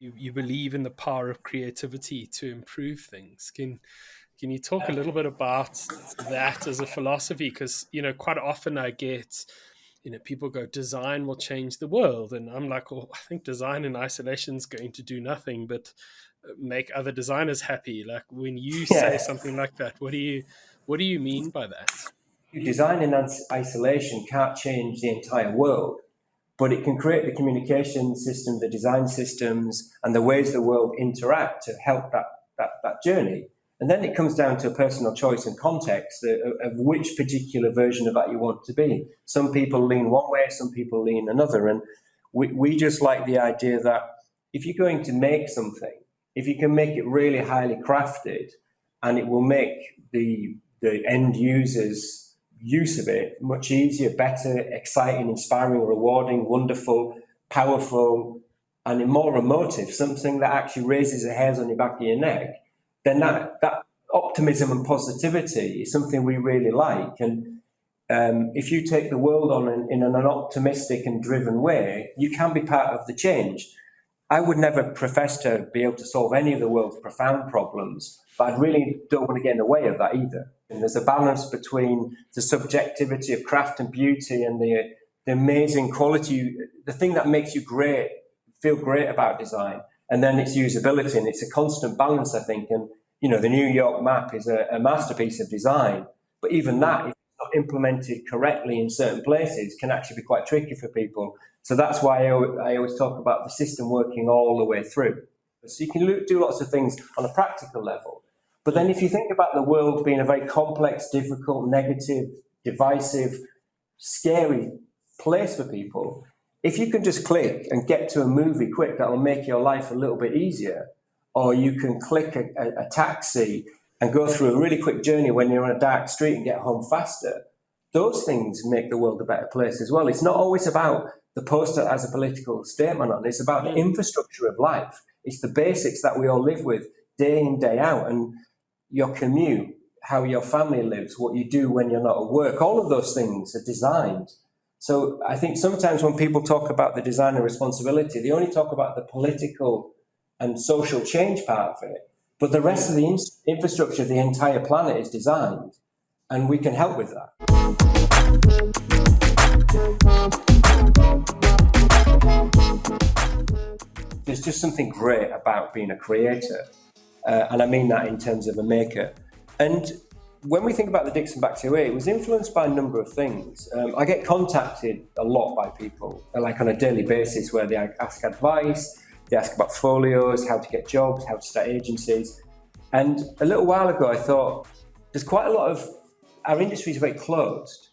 you believe in the power of creativity to improve things. Can you talk a little bit about that as a philosophy? Because, quite often I get, people go, design will change the world. And I'm like, well, I think design in isolation is going to do nothing but make other designers happy. Like, when you say Yes. something like that, what do you mean by that? Design in isolation can't change the entire world, but it can create the communication system, the design systems, and the ways the world interact to help that journey. And then it comes down to a personal choice and context of which particular version of that you want to be. Some people lean one way, some people lean another. And we just like the idea that if you're going to make something, if you can make it really highly crafted, and it will make the end users use of it much easier, better, exciting, inspiring, rewarding, wonderful, powerful, and more emotive, something that actually raises the hairs on the back of your neck, then that optimism and positivity is something we really like. And if you take the world on in an optimistic and driven way, you can be part of the change. I would never profess to be able to solve any of the world's profound problems, but I really don't want to get in the way of that either. And there's a balance between the subjectivity of craft and beauty and the amazing quality, the thing that makes you feel great about design, and then its usability. And it's a constant balance, I think. And, the New York map is a masterpiece of design, but even that, if it's not implemented correctly in certain places, can actually be quite tricky for people. So that's why I always talk about the system working all the way through. So you can do lots of things on a practical level. But then if you think about the world being a very complex, difficult, negative, divisive, scary place for people, if you can just click and get to a movie quick, that'll make your life a little bit easier. Or you can click a taxi and go through a really quick journey when you're on a dark street and get home faster. Those things make the world a better place as well. It's not always about the poster that has a political statement on it. It's about the infrastructure of life. It's the basics that we all live with day in, day out. And your commute, how your family lives, what you do when you're not at work, all of those things are designed. So I think sometimes when people talk about the designer responsibility, they only talk about the political and social change part of it. But the rest of the infrastructure of the entire planet is designed, and we can help with that. There's just something great about being a creator. And I mean that in terms of a maker. And when we think about the DixonBaxi way, it was influenced by a number of things. I get contacted a lot by people, like on a daily basis, where they ask advice, they ask about folios, how to get jobs, how to start agencies. And a little while ago, I thought, there's quite a lot of, our industry is very closed.